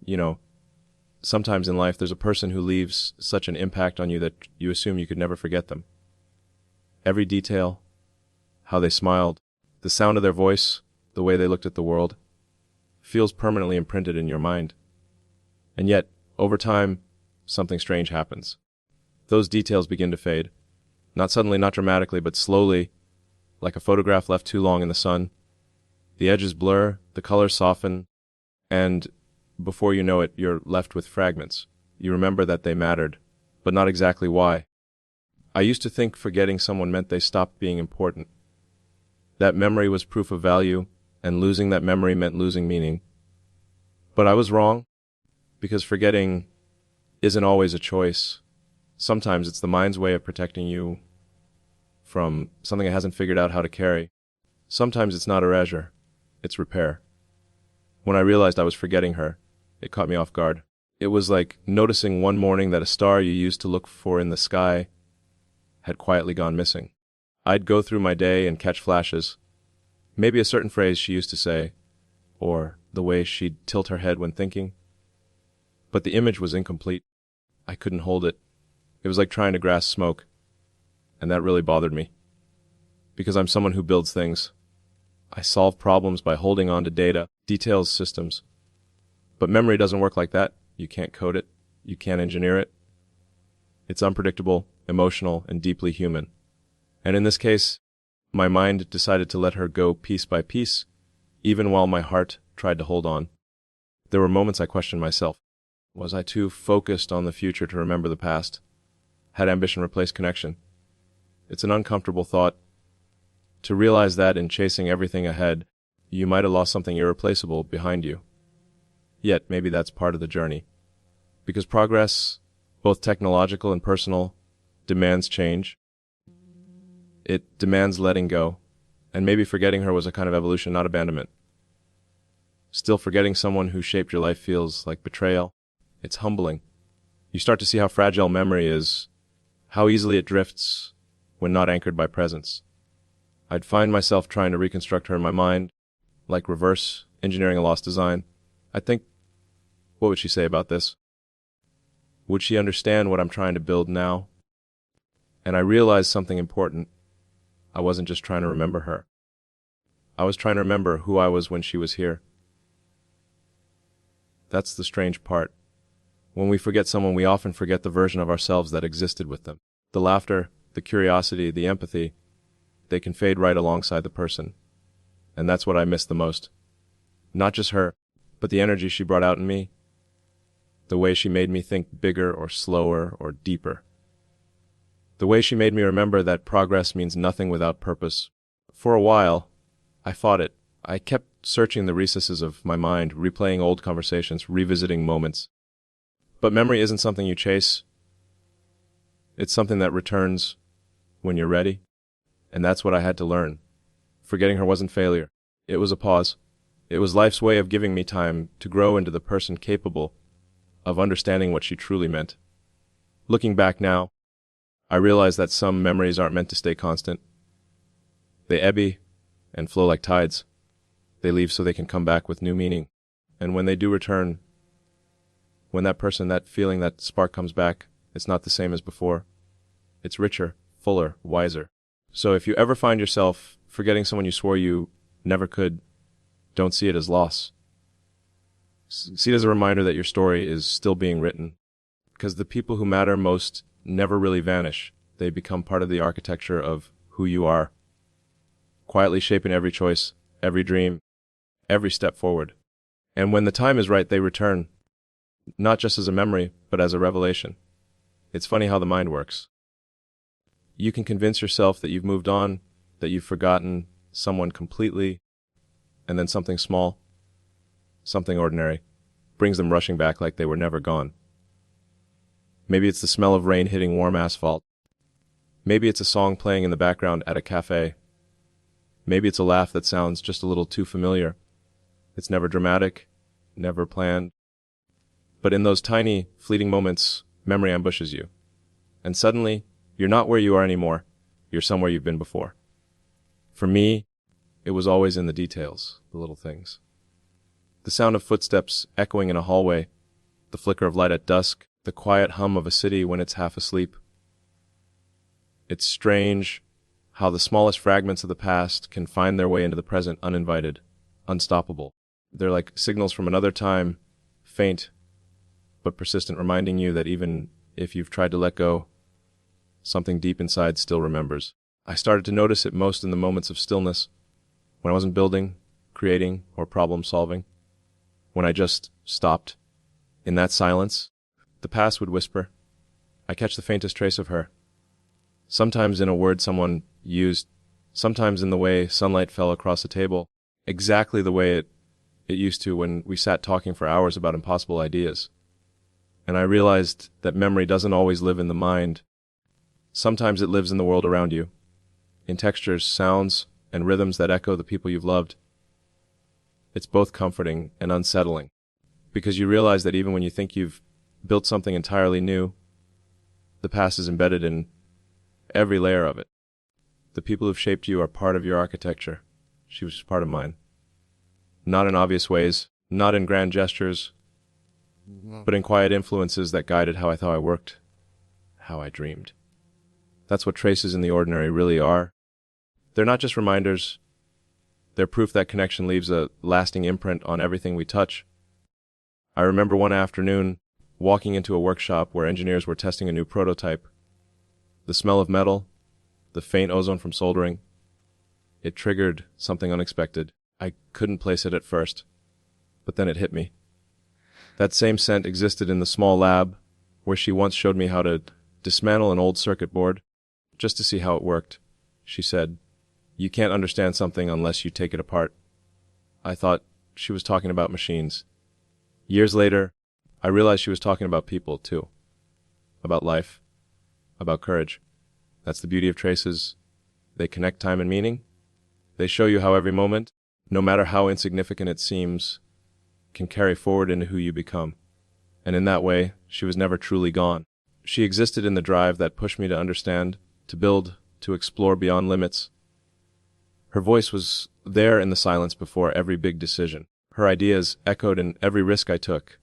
You know, sometimes in life there's a person who leaves such an impact on you that you assume you could never forget them. Every detail, how they smiled, the sound of their voice, the way they looked at the world, feels permanently imprinted in your mind. And yet, over time, something strange happens. Those details begin to fade. Not suddenly, not dramatically, but slowly, like a photograph left too long in the sun. The edges blur, the colors soften, and before you know it, you're left with fragments. You remember that they mattered, but not exactly why. I used to think forgetting someone meant they stopped being important. That memory was proof of value, and losing that memory meant losing meaning. But I was wrong, because forgetting isn't always a choice. Sometimes it's the mind's way of protecting you from something it hasn't figured out how to carry. Sometimes it's not erasure, it's repair. When I realized I was forgetting her, it caught me off guard. It was like noticing one morning that a star you used to look for in the sky had quietly gone missing. I'd go through my day and catch flashes, maybe a certain phrase she used to say, or the way she'd tilt her head when thinking. But the image was incomplete. I couldn't hold it. It was like trying to grasp smoke, and that really bothered me. Because I'm someone who builds things. I solve problems by holding on to data, details, systems. But memory doesn't work like that. You can't code it. You can't engineer it. It's unpredictable, emotional, and deeply human. And in this case, my mind decided to let her go piece by piece, even while my heart tried to hold on. There were moments I questioned myself. Was I too focused on the future to remember the past? Had ambition replaced connection? It's an uncomfortable thought. To realize that in chasing everything ahead, you might have lost something irreplaceable behind you. Yet maybe that's part of the journey. Because progress, both technological and personal, demands change. It demands letting go. And maybe forgetting her was a kind of evolution, not abandonment. Still, forgetting someone who shaped your life feels like betrayal. It's humbling. You start to see how fragile memory is, how easily it drifts when not anchored by presence. I'd find myself trying to reconstruct her in my mind, like reverse engineering a lost design. I'd think, what would she say about this? Would she understand what I'm trying to build now? And I realized something important. I wasn't just trying to remember her. I was trying to remember who I was when she was here. That's the strange part. When we forget someone, we often forget the version of ourselves that existed with them. The laughter, the curiosity, the empathy, they can fade right alongside the person. And that's what I miss the most. Not just her, but the energy she brought out in me. The way she made me think bigger or slower or deeper. The way she made me remember that progress means nothing without purpose. For a while, I fought it. I kept searching the recesses of my mind, replaying old conversations, revisiting moments. But memory isn't something you chase. It's something that returns when you're ready. And that's what I had to learn. Forgetting her wasn't failure. It was a pause. It was life's way of giving me time to grow into the person capable of understanding what she truly meant. Looking back now, I realize that some memories aren't meant to stay constant. They ebb and flow like tides. They leave so they can come back with new meaning. And when they do return, when that person, that feeling, that spark comes back, it's not the same as before. It's richer, fuller, wiser. So if you ever find yourself forgetting someone you swore you never could, don't see it as loss. See it as a reminder that your story is still being written. Because the people who matter most never really vanish. They become part of the architecture of who you are, quietly shaping every choice, every dream, every step forward. And when the time is right, they return, not just as a memory, but as a revelation. It's funny how the mind works. You can convince yourself that you've moved on, that you've forgotten someone completely, and then something small, something ordinary, brings them rushing back like they were never gone. Maybe it's the smell of rain hitting warm asphalt. Maybe it's a song playing in the background at a cafe. Maybe it's a laugh that sounds just a little too familiar. It's never dramatic, never planned. But in those tiny, fleeting moments, memory ambushes you. And suddenly, you're not where you are anymore. You're somewhere you've been before. For me, it was always in the details, the little things. The sound of footsteps echoing in a hallway, the flicker of light at dusk, the quiet hum of a city when it's half asleep. It's strange how the smallest fragments of the past can find their way into the present uninvited, unstoppable. They're like signals from another time, faint but persistent, reminding you that even if you've tried to let go, something deep inside still remembers. I started to notice it most in the moments of stillness, when I wasn't building, creating, or problem solving, when I just stopped. In that silence, the past would whisper. I catch the faintest trace of her. Sometimes in a word someone used, sometimes in the way sunlight fell across the table, exactly the way it used to when we sat talking for hours about impossible ideas. And I realized that memory doesn't always live in the mind. Sometimes it lives in the world around you, in textures, sounds, and rhythms that echo the people you've loved. It's both comforting and unsettling, because you realize that even when you think you've built something entirely new, the past is embedded in every layer of it. The people who've shaped you are part of your architecture. She was part of mine. Not in obvious ways, not in grand gestures, but in quiet influences that guided how I thought I worked, how I dreamed. That's what traces in the ordinary really are. They're not just reminders. They're proof that connection leaves a lasting imprint on everything we touch. I remember one afternoon walking into a workshop where engineers were testing a new prototype. The smell of metal, the faint ozone from soldering, it triggered something unexpected. I couldn't place it at first, but then it hit me. That same scent existed in the small lab where she once showed me how to dismantle an old circuit board just to see how it worked. She said, "You can't understand something unless you take it apart." I thought she was talking about machines. Years later, I realized she was talking about people, too. About life. About courage. That's the beauty of traces. They connect time and meaning. They show you how every moment, no matter how insignificant it seems, can carry forward into who you become. And in that way, she was never truly gone. She existed in the drive that pushed me to understand, to build, to explore beyond limits. Her voice was there in the silence before every big decision. Her ideas echoed in every risk I took.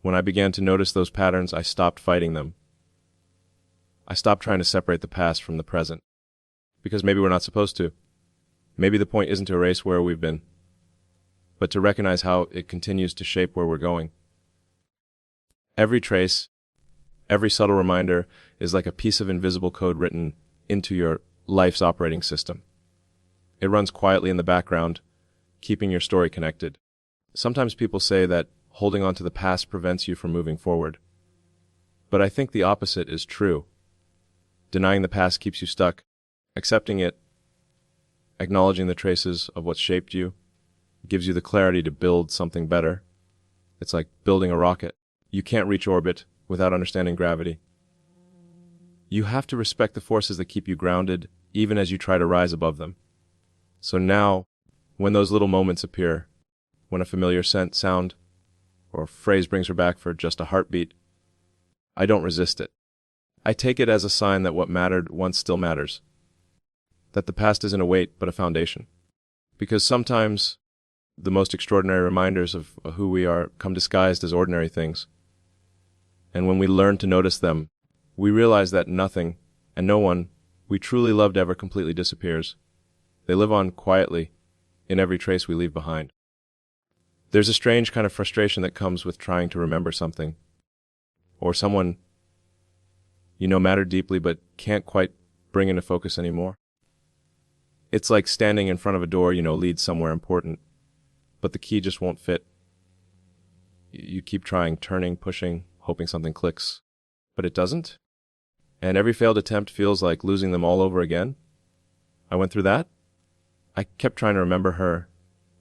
When I began to notice those patterns, I stopped fighting them. I stopped trying to separate the past from the present. Because maybe we're not supposed to. Maybe the point isn't to erase where we've been, but to recognize how it continues to shape where we're going. Every trace, every subtle reminder is like a piece of invisible code written into your life's operating system. It runs quietly in the background, keeping your story connected. Sometimes people say that holding on to the past prevents you from moving forward. But I think the opposite is true. Denying the past keeps you stuck. Accepting it, acknowledging the traces of what shaped you, gives you the clarity to build something better. It's like building a rocket. You can't reach orbit without understanding gravity. You have to respect the forces that keep you grounded, even as you try to rise above them. So now, when those little moments appear, when a familiar scent, sound, or phrase brings her back for just a heartbeat, I don't resist it. I take it as a sign that what mattered once still matters. That the past isn't a weight, but a foundation. Because sometimes the most extraordinary reminders of who we are come disguised as ordinary things. And when we learn to notice them, we realize that nothing and no one we truly loved ever completely disappears. They live on quietly in every trace we leave behind. There's a strange kind of frustration that comes with trying to remember something, or someone you know mattered deeply but can't quite bring into focus anymore. It's like standing in front of a door you know leads somewhere important, but the key just won't fit. You keep trying, turning, pushing, hoping something clicks, but it doesn't. And every failed attempt feels like losing them all over again. I went through that. I kept trying to remember her,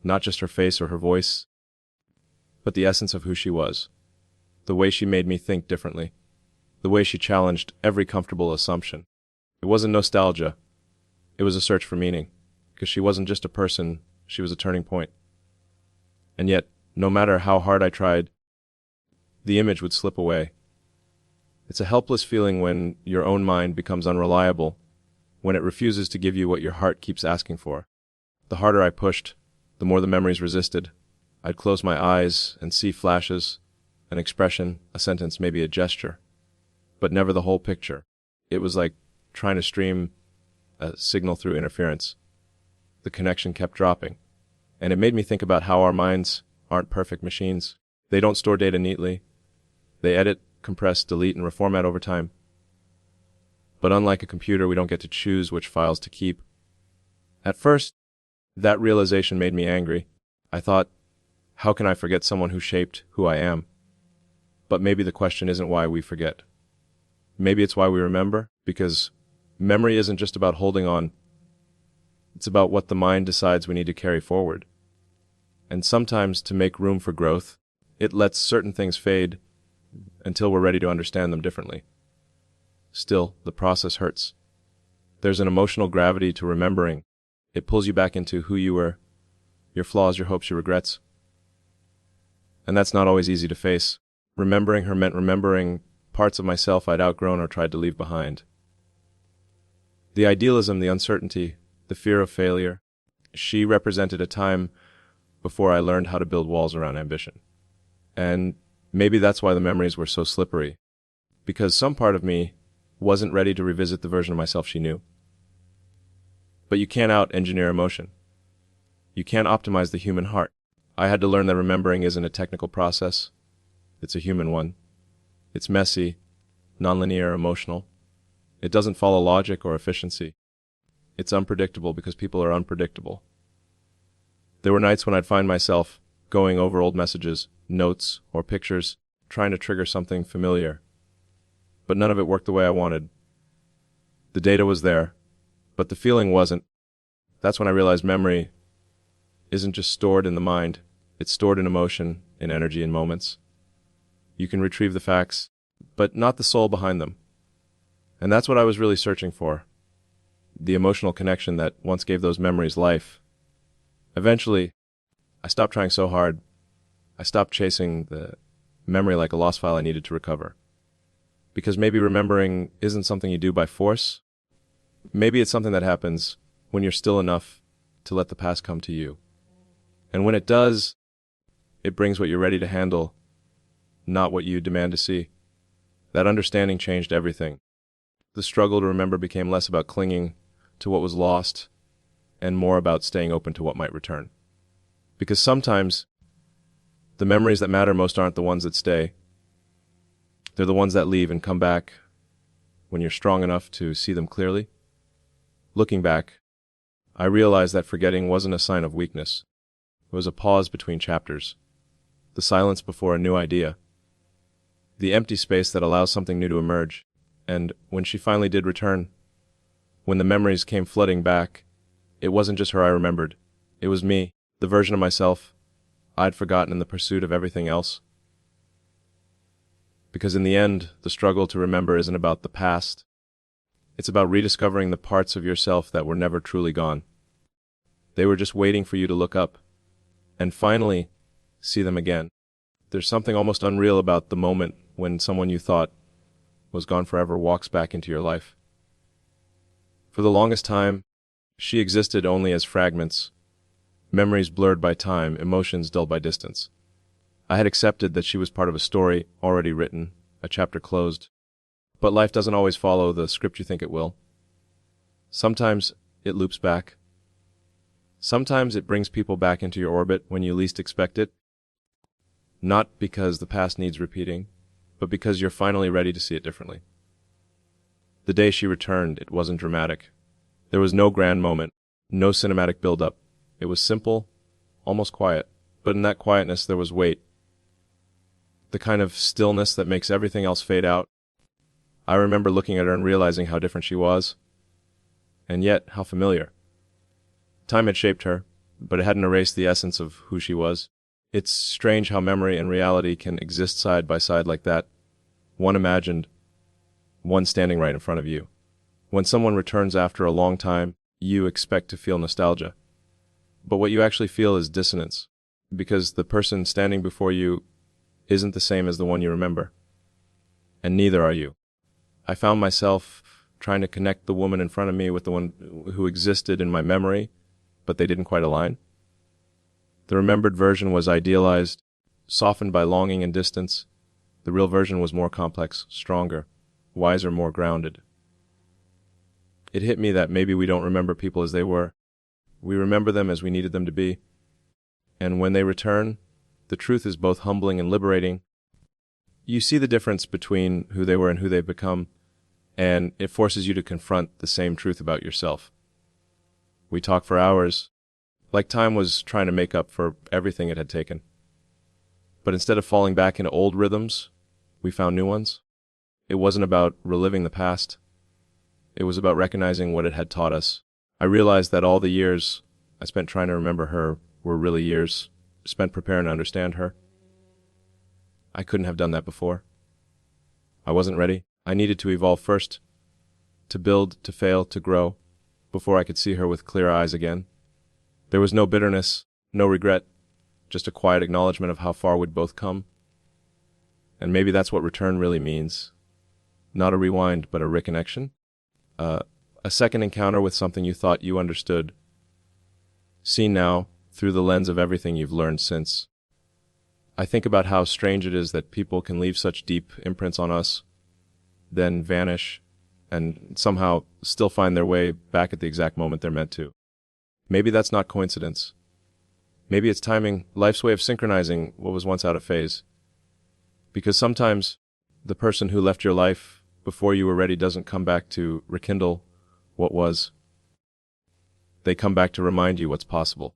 not just her face or her voice, but the essence of who she was, the way she made me think differently, the way she challenged every comfortable assumption. It wasn't nostalgia. It was a search for meaning, because she wasn't just a person, she was a turning point. And yet, no matter how hard I tried, the image would slip away. It's a helpless feeling when your own mind becomes unreliable, when it refuses to give you what your heart keeps asking for. The harder I pushed, the more the memories resisted. I'd close my eyes and see flashes, an expression, a sentence, maybe a gesture, but never the whole picture. It was like trying to stream a signal through interference. The connection kept dropping. And it made me think about how our minds aren't perfect machines. They don't store data neatly. They edit, compress, delete, and reformat over time. But unlike a computer, we don't get to choose which files to keep. At first, that realization made me angry. I thought, how can I forget someone who shaped who I am? But maybe the question isn't why we forget. Maybe it's why we remember, because memory isn't just about holding on. It's about what the mind decides we need to carry forward. And sometimes, to make room for growth, it lets certain things fade until we're ready to understand them differently. Still, the process hurts. There's an emotional gravity to remembering. It pulls you back into who you were, your flaws, your hopes, your regrets. And that's not always easy to face. Remembering her meant remembering parts of myself I'd outgrown or tried to leave behind. The idealism, the uncertainty, the fear of failure, she represented a time before I learned how to build walls around ambition. And maybe that's why the memories were so slippery, because some part of me wasn't ready to revisit the version of myself she knew. But you can't out-engineer emotion. You can't optimize the human heart. I had to learn that remembering isn't a technical process. It's a human one. It's messy, nonlinear, emotional. It doesn't follow logic or efficiency. It's unpredictable because people are unpredictable. There were nights when I'd find myself going over old messages, notes, or pictures, trying to trigger something familiar. But none of it worked the way I wanted. The data was there, but the feeling wasn't. That's when I realized memory isn't just stored in the mind. It's stored in emotion, in energy, in moments. You can retrieve the facts, but not the soul behind them. And that's what I was really searching for. The emotional connection that once gave those memories life. Eventually, I stopped trying so hard. I stopped chasing the memory like a lost file I needed to recover. Because maybe remembering isn't something you do by force. Maybe it's something that happens when you're still enough to let the past come to you. And when it does, it brings what you're ready to handle, not what you demand to see. That understanding changed everything. The struggle to remember became less about clinging to what was lost and more about staying open to what might return. Because sometimes the memories that matter most aren't the ones that stay. They're the ones that leave and come back when you're strong enough to see them clearly. Looking back, I realized that forgetting wasn't a sign of weakness. It was a pause between chapters, the silence before a new idea, the empty space that allows something new to emerge. And when she finally did return, when the memories came flooding back, it wasn't just her I remembered. It was me, the version of myself I'd forgotten in the pursuit of everything else. Because in the end, the struggle to remember isn't about the past. It's about rediscovering the parts of yourself that were never truly gone. They were just waiting for you to look up and finally see them again. There's something almost unreal about the moment when someone you thought was gone forever walks back into your life. For the longest time, she existed only as fragments, memories blurred by time, emotions dulled by distance. I had accepted that she was part of a story already written, a chapter closed. But life doesn't always follow the script you think it will. Sometimes it loops back. Sometimes it brings people back into your orbit when you least expect it. Not because the past needs repeating, but because you're finally ready to see it differently. The day she returned, it wasn't dramatic. There was no grand moment, no cinematic build-up. It was simple, almost quiet. But in that quietness there was weight. The kind of stillness that makes everything else fade out. I remember looking at her and realizing how different she was, and yet how familiar. Time had shaped her, but it hadn't erased the essence of who she was. It's strange how memory and reality can exist side by side like that. One imagined, one standing right in front of you. When someone returns after a long time, you expect to feel nostalgia. But what you actually feel is dissonance, because the person standing before you isn't the same as the one you remember. And neither are you. I found myself trying to connect the woman in front of me with the one who existed in my memory, but they didn't quite align. The remembered version was idealized, softened by longing and distance, The real version was more complex, stronger, wiser, more grounded. It hit me that maybe we don't remember people as they were. We remember them as we needed them to be. And when they return, the truth is both humbling and liberating. You see the difference between who they were and who they've become, and it forces you to confront the same truth about yourself. We talked for hours, like time was trying to make up for everything it had taken. But instead of falling back into old rhythms, we found new ones. It wasn't about reliving the past. It was about recognizing what it had taught us. I realized that all the years I spent trying to remember her were really years spent preparing to understand her. I couldn't have done that before. I wasn't ready. I needed to evolve first, to build, to fail, to grow, before I could see her with clear eyes again. There was no bitterness, no regret, just a quiet acknowledgement of how far we'd both come. And maybe that's what return really means. Not a rewind, but a reconnection. A second encounter with something you thought you understood, seen now through the lens of everything you've learned since. I think about how strange it is that people can leave such deep imprints on us, then vanish, and somehow still find their way back at the exact moment they're meant to. Maybe that's not coincidence. Maybe it's timing, life's way of synchronizing what was once out of phase. Because sometimes the person who left your life before you were ready doesn't come back to rekindle what was. They come back to remind you what's possible.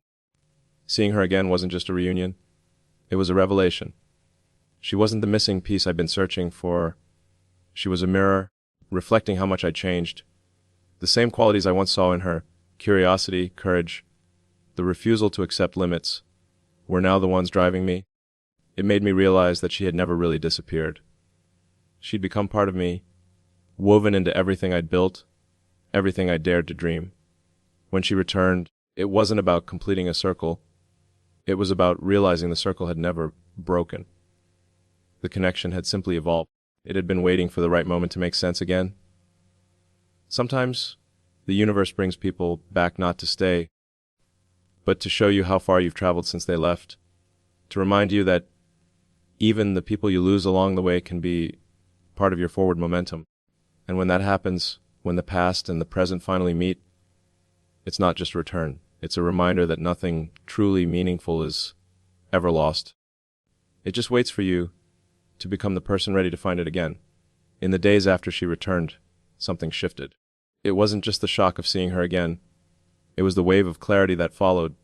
Seeing her again wasn't just a reunion. It was a revelation. She wasn't the missing piece I'd been searching for. She was a mirror, reflecting how much I'd changed. The same qualities I once saw in her, curiosity, courage, the refusal to accept limits, were now the ones driving me. It made me realize that she had never really disappeared. She'd become part of me, woven into everything I'd built, everything I dared to dream. When she returned, it wasn't about completing a circle. It was about realizing the circle had never broken. The connection had simply evolved. It had been waiting for the right moment to make sense again. Sometimes the universe brings people back not to stay, but to show you how far you've traveled since they left, to remind you that even the people you lose along the way can be part of your forward momentum. And when that happens, when the past and the present finally meet, it's not just a return. It's a reminder that nothing truly meaningful is ever lost. It just waits for you to become the person ready to find it again. In the days after she returned, something shifted. It wasn't just the shock of seeing her again. It was the wave of clarity that followed.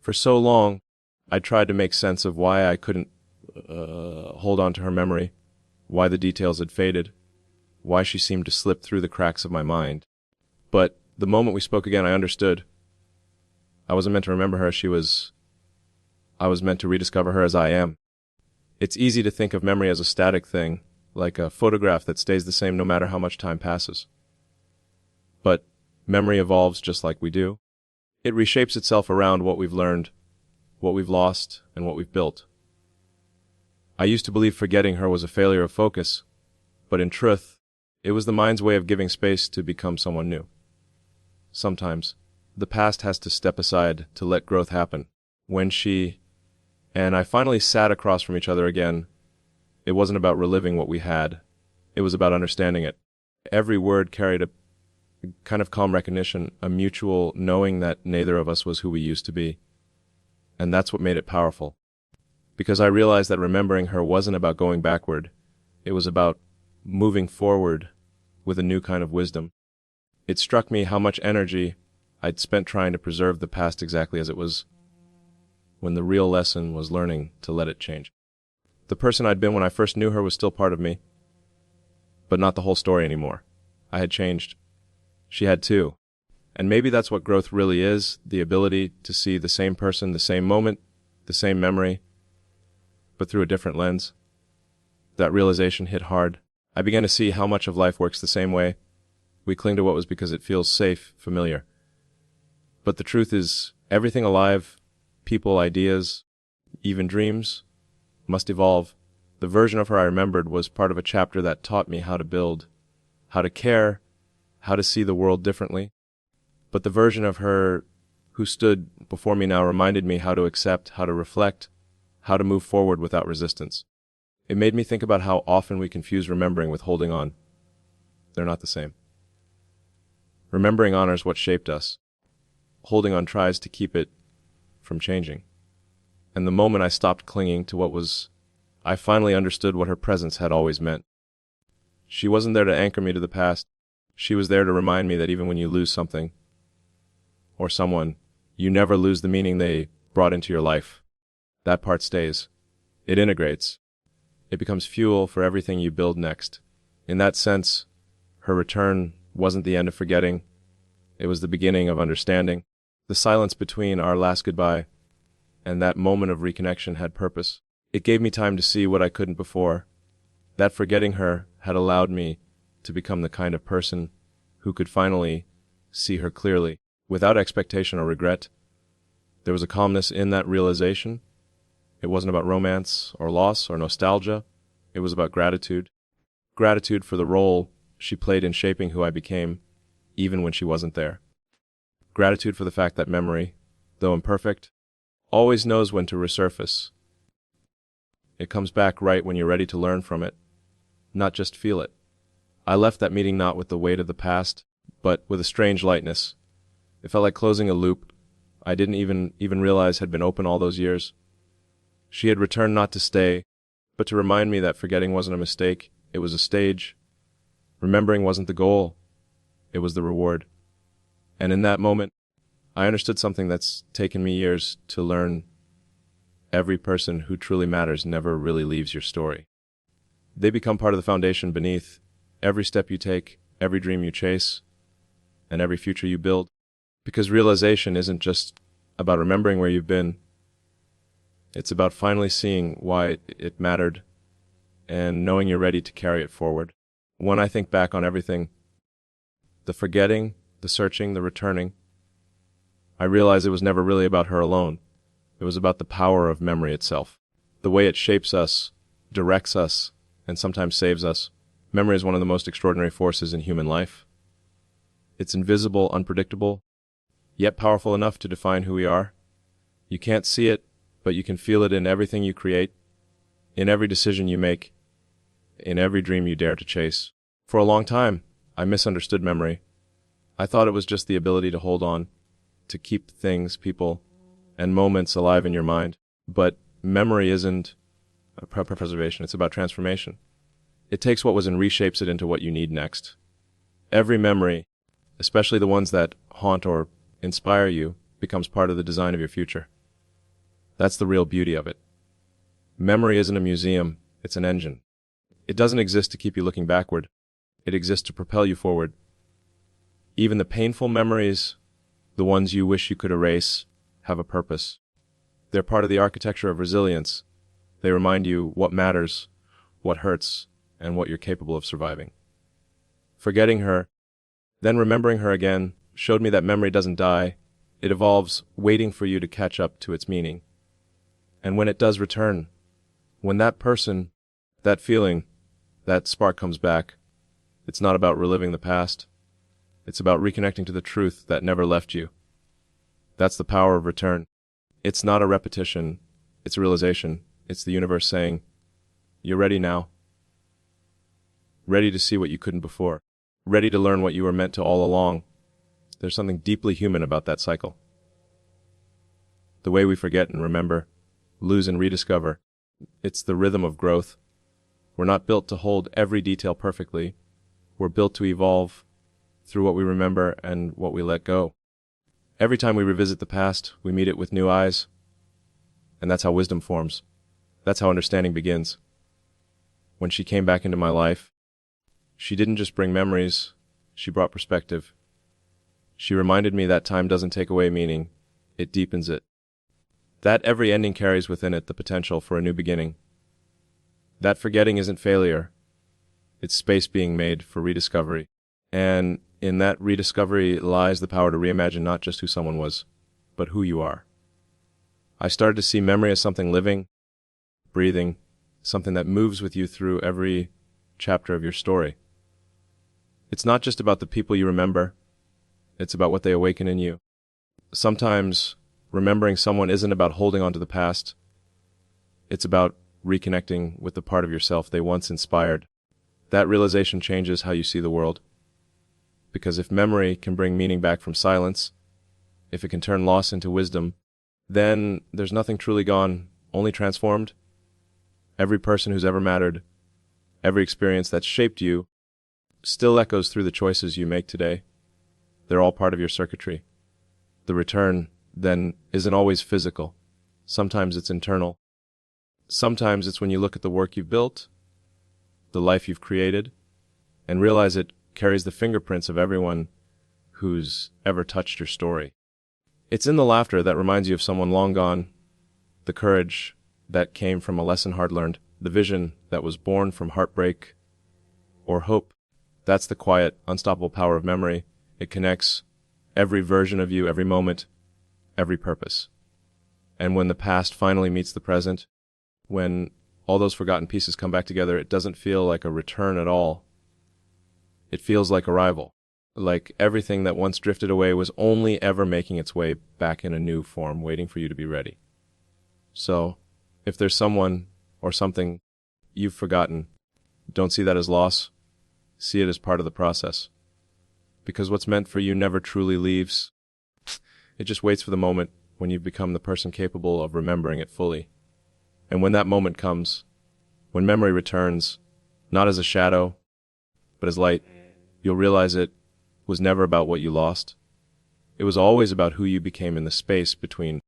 For so long, I tried to make sense of why I couldn't hold on to her memory, why the details had faded, why she seemed to slip through the cracks of my mind. But the moment we spoke again, I understood. I wasn't meant to remember her as she was. I was meant to rediscover her as I am. It's easy to think of memory as a static thing, like a photograph that stays the same no matter how much time passes. But memory evolves just like we do. It reshapes itself around what we've learned, what we've lost, and what we've built. I used to believe forgetting her was a failure of focus, but in truth, it was the mind's way of giving space to become someone new. Sometimes, the past has to step aside to let growth happen. When she and I finally sat across from each other again, it wasn't about reliving what we had. It was about understanding it. Every word carried a kind of calm recognition, a mutual knowing that neither of us was who we used to be. And that's what made it powerful. Because I realized that remembering her wasn't about going backward. It was about moving forward with a new kind of wisdom. It struck me how much energy I'd spent trying to preserve the past exactly as it was, when the real lesson was learning to let it change. The person I'd been when I first knew her was still part of me, but not the whole story anymore. I had changed. She had too. And maybe that's what growth really is, the ability to see the same person, the same moment, the same memory, but through a different lens. That realization hit hard. I began to see how much of life works the same way. We cling to what was because it feels safe, familiar. But the truth is, everything alive, people, ideas, even dreams, must evolve. The version of her I remembered was part of a chapter that taught me how to build, how to care, how to see the world differently. But the version of her who stood before me now reminded me how to accept, how to reflect, how to move forward without resistance. It made me think about how often we confuse remembering with holding on. They're not the same. Remembering honors what shaped us. Holding on tries to keep it from changing. And the moment I stopped clinging to what was, I finally understood what her presence had always meant. She wasn't there to anchor me to the past. She was there to remind me that even when you lose something, or someone, you never lose the meaning they brought into your life. That part stays. It integrates. It becomes fuel for everything you build next. In that sense, her return wasn't the end of forgetting. It was the beginning of understanding. The silence between our last goodbye and that moment of reconnection had purpose. It gave me time to see what I couldn't before. That forgetting her had allowed me to become the kind of person who could finally see her clearly, without expectation or regret. There was a calmness in that realization. It wasn't about romance or loss or nostalgia. It was about gratitude. Gratitude for the role she played in shaping who I became, even when she wasn't there. Gratitude for the fact that memory, though imperfect, always knows when to resurface. It comes back right when you're ready to learn from it, not just feel it. I left that meeting not with the weight of the past, but with a strange lightness. It felt like closing a loop I didn't even realize had been open all those years. She had returned not to stay, but to remind me that forgetting wasn't a mistake, it was a stage. Remembering wasn't the goal, it was the reward. And in that moment, I understood something that's taken me years to learn. Every person who truly matters never really leaves your story. They become part of the foundation beneath every step you take, every dream you chase, and every future you build. Because realization isn't just about remembering where you've been. It's about finally seeing why it mattered and knowing you're ready to carry it forward. When I think back on everything, the forgetting, the searching, the returning, I realize it was never really about her alone. It was about the power of memory itself, the way it shapes us, directs us, and sometimes saves us. Memory is one of the most extraordinary forces in human life. It's invisible, unpredictable, yet powerful enough to define who we are. You can't see it, but you can feel it in everything you create, in every decision you make, in every dream you dare to chase. For a long time, I misunderstood memory. I thought it was just the ability to hold on, to keep things, people, and moments alive in your mind. But memory isn't preservation, it's about transformation. It takes what was and reshapes it into what you need next. Every memory, especially the ones that haunt or inspire you, becomes part of the design of your future. That's the real beauty of it. Memory isn't a museum, it's an engine. It doesn't exist to keep you looking backward. It exists to propel you forward. Even the painful memories, the ones you wish you could erase, have a purpose. They're part of the architecture of resilience. They remind you what matters, what hurts, and what you're capable of surviving. Forgetting her, then remembering her again, showed me that memory doesn't die. It evolves, waiting for you to catch up to its meaning. And when it does return, when that person, that feeling, that spark comes back, it's not about reliving the past. It's about reconnecting to the truth that never left you. That's the power of return. It's not a repetition, it's a realization. It's the universe saying, you're ready now. Ready to see what you couldn't before. Ready to learn what you were meant to all along. There's something deeply human about that cycle. The way we forget and remember, lose and rediscover. It's the rhythm of growth. We're not built to hold every detail perfectly. We're built to evolve through what we remember and what we let go. Every time we revisit the past, we meet it with new eyes. And that's how wisdom forms. That's how understanding begins. When she came back into my life, she didn't just bring memories, she brought perspective. She reminded me that time doesn't take away meaning, it deepens it. That every ending carries within it the potential for a new beginning. That forgetting isn't failure, it's space being made for rediscovery. And in that rediscovery lies the power to reimagine not just who someone was, but who you are. I started to see memory as something living, breathing, something that moves with you through every chapter of your story. It's not just about the people you remember, it's about what they awaken in you. Sometimes remembering someone isn't about holding on to the past, it's about reconnecting with the part of yourself they once inspired. That realization changes how you see the world. Because if memory can bring meaning back from silence, if it can turn loss into wisdom, then there's nothing truly gone, only transformed. Every person who's ever mattered, every experience that's shaped you, still echoes through the choices you make today. They're all part of your circuitry. The return, then, isn't always physical. Sometimes it's internal. Sometimes it's when you look at the work you've built, the life you've created, and realize it carries the fingerprints of everyone who's ever touched your story. It's in the laughter that reminds you of someone long gone, the courage that came from a lesson hard learned, the vision that was born from heartbreak or hope. That's the quiet, unstoppable power of memory. It connects every version of you, every moment, every purpose. And when the past finally meets the present, when all those forgotten pieces come back together, it doesn't feel like a return at all. It feels like arrival, like everything that once drifted away was only ever making its way back in a new form, waiting for you to be ready. So, if there's someone or something you've forgotten, don't see that as loss. See it as part of the process. Because what's meant for you never truly leaves. It just waits for the moment when you've become the person capable of remembering it fully. And when that moment comes, when memory returns, not as a shadow, but as light, you'll realize it was never about what you lost. It was always about who you became in the space between